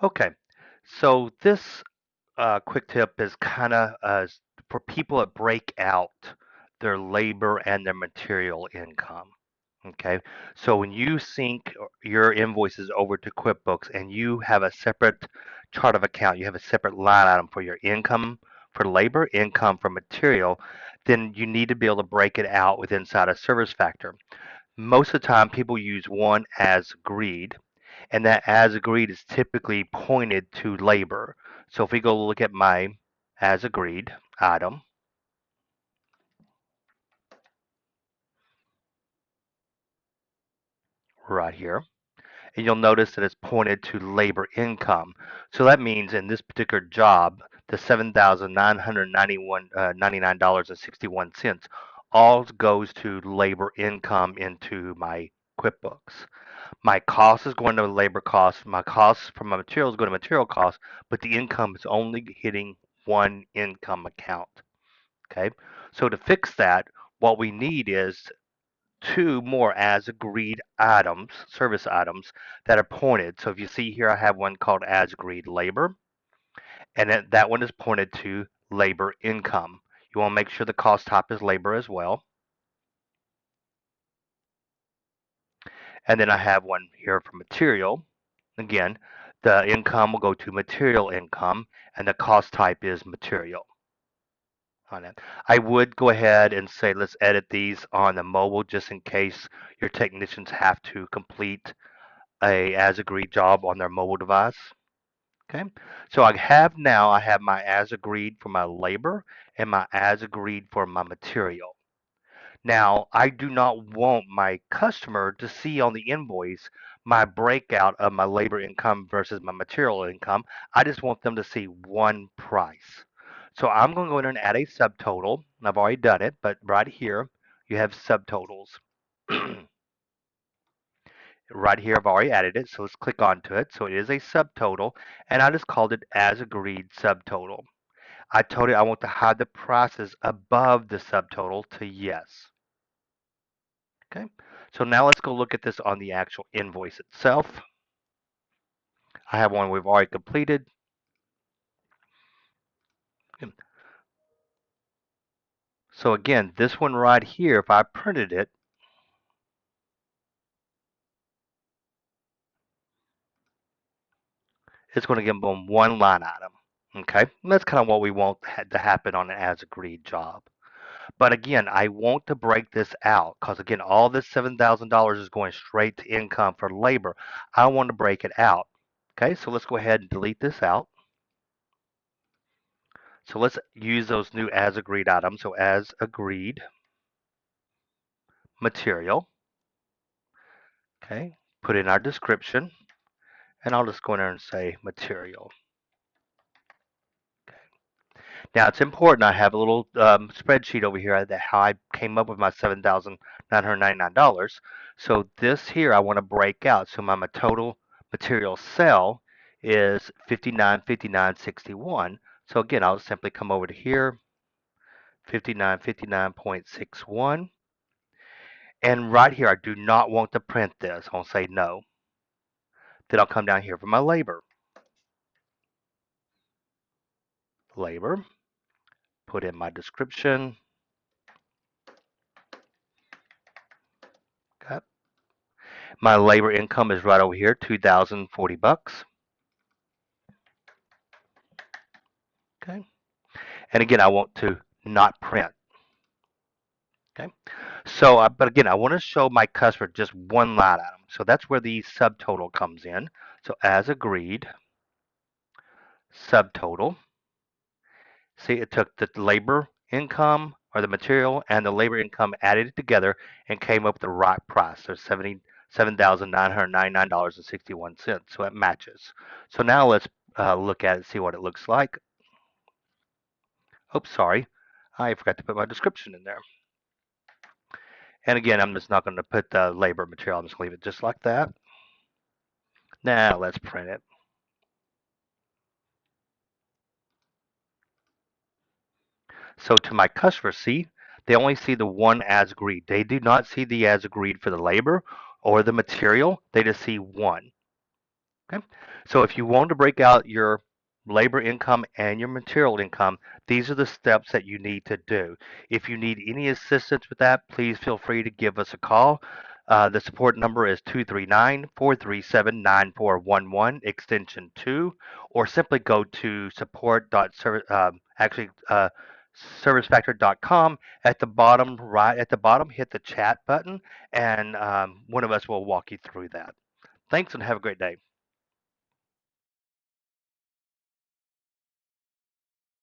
Okay, so this quick tip is kind of for people that break out their labor and their material income. Okay, so when you sync your invoices over to QuickBooks and you have a separate chart of account, you have a separate line item for your income for labor, income for material, then you need to be able to break it out with inside a service factor. Most of the time, people use one as agreed, and that as agreed is typically pointed to labor. So if we go look at my as agreed item right here, and you'll notice that it's pointed to labor income. So that means in this particular job, the $7,991.99 all goes to labor income into my QuickBooks. My cost is going to labor costs. My costs from my materials go to material costs, but the income is only hitting one income account. Okay. So to fix that, what we need is two more as agreed items, service items that are pointed. So if you see here, I have one called as agreed labor, and that one is pointed to labor income. You want to make sure the cost type is labor as well. And then I have one here for material. Again, the income will go to material income, and the cost type is material on it. I would go ahead and say let's edit these on the mobile just in case your technicians have to complete a as agreed job on their mobile device. Okay, so I have my as agreed for my labor and my as agreed for my material. Now, I do not want my customer to see on the invoice my breakout of my labor income versus my material income. I just want them to see one price. So I'm going to go in and add a subtotal. I've already done it, but right here you have subtotals. Right here I've already added it, so let's click onto it. So it is a subtotal, and I just called it as agreed subtotal. I told it I want to hide the prices above the subtotal to yes. Okay, so now let's go look at this on the actual invoice itself. I have one we've already completed. So again, this one right here, if I printed it, it's going to give them one line item. Okay, and that's kind of what we want to happen on an as agreed job. But again, I want to break this out because again, all this $7,000 is going straight to income for labor. I want to break it out. Okay, so let's go ahead and delete this out. So let's use those new as agreed items. So as agreed material. Okay, put in our description, and I'll just go in there and say material. Okay. Now it's important I have a little spreadsheet over here that how I came up with my $7,999. So this here I want to break out. So my total material sell is 59.59.61. So again, I'll simply come over to here, 59.59.61. And right here, I do not want to print this. I'll say no. Then I'll come down here for my labor. Labor, put in my description. Okay. My labor income is right over here, 2,040 bucks. Okay. And again, I want to not print. Okay. So, but again, I want to show my customer just one line item. So that's where the subtotal comes in. So as agreed, subtotal. See, it took the labor income or the material and the labor income, added it together and came up with the right price. So $77,999.61. So it matches. So now let's look at it and see what it looks like. Oops, sorry. I forgot to put my description in there. And again, I'm just not going to put the labor material. I'm just going to leave it just like that. Now let's print it. So to my customer, see, they only see the one as agreed. They do not see the as agreed for the labor or the material. They just see one. Okay. So if you want to break out your labor income and your material income, these are the steps that you need to do. If you need any assistance with that, please feel free to give us a call. The support number is 239-437-9411, extension 2, or simply go to servicefactor.com. At the bottom, right at the bottom, hit the chat button, and one of us will walk you through that. Thanks and have a great day.